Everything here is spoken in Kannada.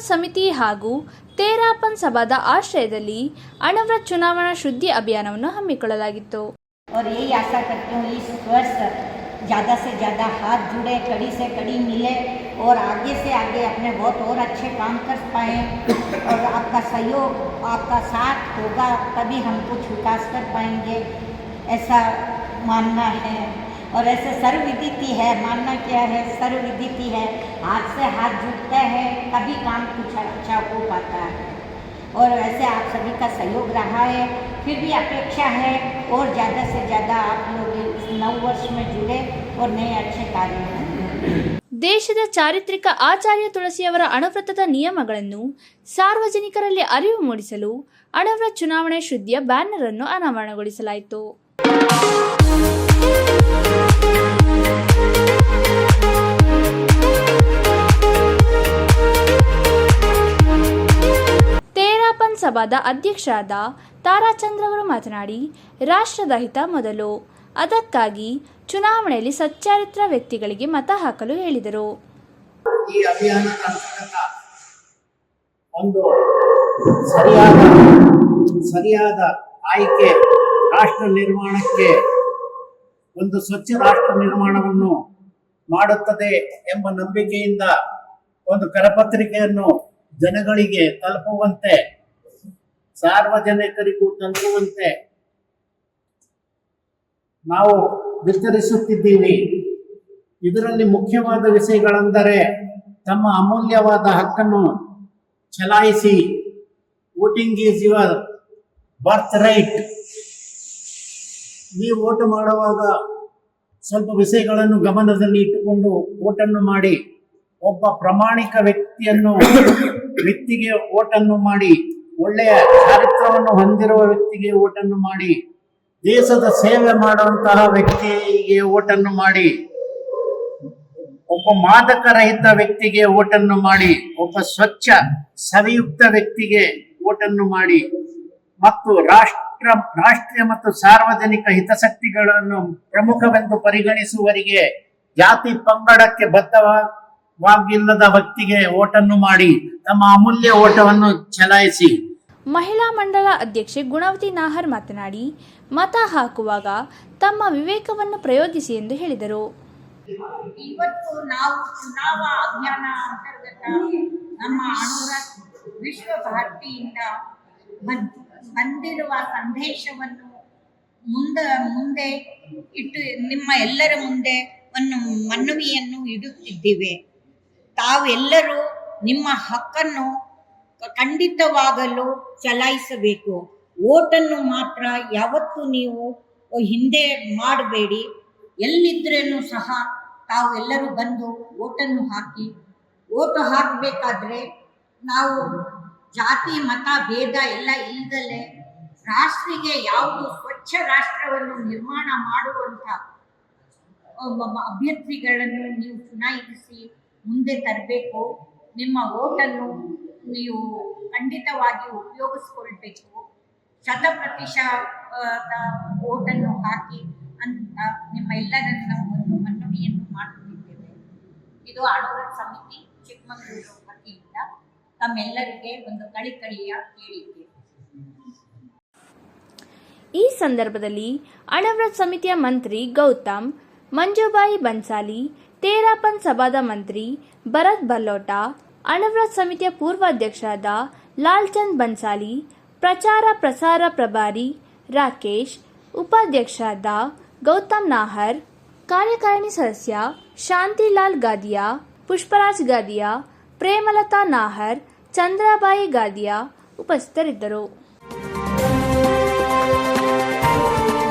ಅಣುವ್ರತ್ ಸಮಿತಿ ಹಾಗೂ ತೇರಾಪನ್ ಸಭಾದ ಆಶ್ರಯದಲ್ಲಿ ಅಣುವ್ರತ್ ಚುನಾವಣಾ ಶುದ್ಧಿ ಅಭಿಯಾನವನ್ನು ಹಮ್ಮಿಕೊಳ್ಳಲಾಗಿತ್ತು. और यही आशा करती हूँ इस वर्ष ज़्यादा से ज़्यादा हाथ जुड़े, कड़ी से कड़ी मिले और आगे से आगे अपने बहुत और अच्छे काम कर पाएँ और आपका सहयोग, आपका साथ होगा तभी हम कुछ विकास कर पाएंगे, ऐसा मानना है। और ऐसे सर्वविदित है, मानना क्या है, सर्वविदित है, हाथ से हाथ जुड़ता है तभी काम कुछ अच्छा हो पाता है। और ऐसे आप सभी का सहयोग रहा है, फिर भी अपेक्षा है और ज़्यादा से ज़्यादा आप लोग इस नव वर्ष में जुड़े और नए अच्छे कार्य करें। ದೇಶದ ಚಾರಿತ್ರಿಕ ಆಚಾರ್ಯ ತುಳಸಿಯವರ ಅಣುವ್ರತದ ನಿಯಮಗಳನ್ನು ಸಾರ್ವಜನಿಕರಲ್ಲಿ ಅರಿವು ಮೂಡಿಸಲು ಅಣುವ್ರತ್ ಚುನಾವಣೆ ಶುದ್ಧಿಯ ಬ್ಯಾನರ್ ಅನ್ನು ಅನಾವರಣಗೊಳಿಸಲಾಯಿತು. ತೇರಾಪನ್ ಸಭಾದ ಅಧ್ಯಕ್ಷರಾದ ತಾರಾಚಂದ್ರ ಅವರು ಮಾತನಾಡಿ, ರಾಷ್ಟ್ರದ ಹಿತ ಮೊದಲು, ಅದಕ್ಕಾಗಿ ಚುನಾವಣೆಯಲ್ಲಿ ಸಚ್ಚಾರಿತ್ರ ವ್ಯಕ್ತಿಗಳಿಗೆ ಮತ ಹಾಕಲು ಹೇಳಿದರು. ಈ ಅಭಿಯಾನದ ಅಂತರ್ಗತ ಒಂದು ಸರಿಯಾದ ಆಯ್ಕೆ ರಾಷ್ಟ್ರ ನಿರ್ಮಾಣಕ್ಕೆ ಒಂದು ಸ್ವಚ್ಛ ರಾಷ್ಟ್ರ ನಿರ್ಮಾಣವನ್ನು ಮಾಡುತ್ತದೆ ಎಂಬ ನಂಬಿಕೆಯಿಂದ ಒಂದು ಕರಪತ್ರಿಕೆಯನ್ನು ಜನಗಳಿಗೆ ತಲುಪುವಂತೆ, ಸಾರ್ವಜನಿಕರಿಗೂ ತಲುಪುವಂತೆ ನಾವು ವಿಸ್ತರಿಸುತ್ತಿದ್ದೀವಿ. ಇದರಲ್ಲಿ ಮುಖ್ಯವಾದ ವಿಷಯಗಳೆಂದರೆ ತಮ್ಮ ಅಮೂಲ್ಯವಾದ ಹಕ್ಕನ್ನು ಚಲಾಯಿಸಿ, voting is your birth right. ನೀವು ವೋಟ್ ಮಾಡುವಾಗ ಸ್ವಲ್ಪ ವಿಷಯಗಳನ್ನು ಗಮನದಲ್ಲಿ ಇಟ್ಟುಕೊಂಡು ವೋಟನ್ನು ಮಾಡಿ, ಒಬ್ಬ ಪ್ರಾಮಾಣಿಕ ವ್ಯಕ್ತಿಗೆ ವೋಟನ್ನು ಮಾಡಿ, ಒಳ್ಳೆಯ ಚಾರಿತ್ರವನ್ನು ಹೊಂದಿರುವ ವ್ಯಕ್ತಿಗೆ ವೋಟನ್ನು ಮಾಡಿ, ದೇಶದ ಸೇವೆ ಮಾಡುವಂತಹ ವ್ಯಕ್ತಿಗೆ ವೋಟನ್ನು ಮಾಡಿ, ಒಬ್ಬ ಮಾದಕ ರಹಿತ ವ್ಯಕ್ತಿಗೆ ವೋಟನ್ನು ಮಾಡಿ, ಒಬ್ಬ ಸ್ವಚ್ಛ ಸವಿಯುಕ್ತ ವ್ಯಕ್ತಿಗೆ ವೋಟನ್ನು ಮಾಡಿ ಮತ್ತು ರಾಷ್ಟ್ರೀಯ ಮತ್ತು ಸಾರ್ವಜನಿಕ ಹಿತಾಸಕ್ತಿಗಳನ್ನು ಪ್ರಮುಖವೆಂದು ಪರಿಗಣಿಸುವವರಿಗೆ, ಜಾತಿ ಪಂಗಡಕ್ಕೆ ಬದ್ಧವಾಗಿಲ್ಲದ ವ್ಯಕ್ತಿಗೆ ವೋಟನ್ನು ಮಾಡಿ ತಮ್ಮ ಅಮೂಲ್ಯ ಓಟವನ್ನು ಚಲಾಯಿಸಿ. ಮಹಿಳಾ ಮಂಡಲ ಅಧ್ಯಕ್ಷೆ ಗುಣವತಿ ನಾಹರ್ ಮಾತನಾಡಿ, ಮತ ಹಾಕುವಾಗ ತಮ್ಮ ವಿವೇಕವನ್ನು ಪ್ರಯೋಗಿಸಿ ಎಂದು ಹೇಳಿದರು. ಇವತ್ತು ನಾವು ಚುನಾವಣಾ ಅಭಿಯಾನ ಅಂತರ್ಗತ ನಮ್ಮ ಅಣುವ್ರತ್ ವಿಶ್ವ ಭಾರತಿಯಿಂದ ಬಂದಿರುವ ಸಂದೇಶವನ್ನು ಮುಂದೆ ಇಟ್ಟು ನಿಮ್ಮ ಎಲ್ಲರ ಮುಂದೆ ಒಂದು ಮನವಿಯನ್ನು ಇಡುತ್ತಿದ್ದೇವೆ. ತಾವೆಲ್ಲರೂ ನಿಮ್ಮ ಹಕ್ಕನ್ನು ಖಂಡಿತವಾಗಲು ಚಲಾಯಿಸಬೇಕು. ವೋಟನ್ನು ಮಾತ್ರ ಯಾವತ್ತೂ ನೀವು ಹಿಂದೆ ಮಾಡಬೇಡಿ. ಎಲ್ಲಿದ್ರೇನು ಸಹ ತಾವೆಲ್ಲರೂ ಬಂದು ವೋಟನ್ನು ಹಾಕಿ. ವೋಟು ಹಾಕಬೇಕಾದ್ರೆ ನಾವು ಜಾತಿ ಮತ ಭೇದ ಎಲ್ಲ ಇಲ್ಲದಲೇ ರಾಷ್ಟ್ರಿಗೆ ಯಾವುದು ಸ್ವಚ್ಛ ರಾಷ್ಟ್ರವನ್ನು ನಿರ್ಮಾಣ ಮಾಡುವಂಥ ಅಭ್ಯರ್ಥಿಗಳನ್ನು ನೀವು ಚುನಾಯಿಸಿ ಮುಂದೆ ತರಬೇಕು. ನಿಮ್ಮ ವೋಟನ್ನು ನೀವು ಖಂಡಿತವಾಗಿ ಉಪಯೋಗಿಸ್ಕೊಳ್ಬೇಕು. 100% ವೋಟನ್ನು ಹಾಕಿ ಅಂತ ನಿಮ್ಮ ಎಲ್ಲರನ್ನು ಒಂದು ಮನವಿಯನ್ನು ಮಾಡುತ್ತಿದ್ದೇವೆ. ಇದು ಅಣುವ್ರತ್ ಸಮಿತಿ ಚಿಕ್ಕಮಗಳೂರು ವತಿಯಿಂದ ತಮ್ಮೆಲ್ಲರಿಗೆ ಒಂದು ಕಳಿಕಳಿಯ ಹೇಳಿಕೆ. ಈ ಸಂದರ್ಭದಲ್ಲಿ ಅಣುವ್ರತ್ ಸಮಿತಿಯ ಮಂತ್ರಿ ಗೌತಮ್, ಮಂಜುಬಾಯಿ ಬನ್ಸಾಲಿ, ತೇರಾಪನ್ ಸಭಾದ ಮಂತ್ರಿ ಭರತ್ ಬಲ್ಲೋಟ, ಅಣುವ್ರತ್ ಸಮಿತಿಯ ಪೂರ್ವಾಧ್ಯಕ್ಷರಾದ ಲಾಲ್ಚಂದ್ ಬನ್ಸಾಲಿ, ಪ್ರಚಾರ ಪ್ರಸಾರ ಪ್ರಭಾರಿ ರಾಕೇಶ್, ಉಪಾಧ್ಯಕ್ಷರಾದ ಗೌತಮ್ ನಾಹರ್, ಕಾರ್ಯಕಾರಿಣಿ ಸದಸ್ಯ ಶಾಂತಿಲಾಲ್ ಗಾದಿಯಾ, ಪುಷ್ಪರಾಜ್ ಗಾದಿಯಾ, ಪ್ರೇಮಲತಾ ನಾಹರ್, ಚಂದ್ರಬಾಯಿ ಗಾದಿಯಾ ಉಪಸ್ಥಿತರಿದ್ದರು.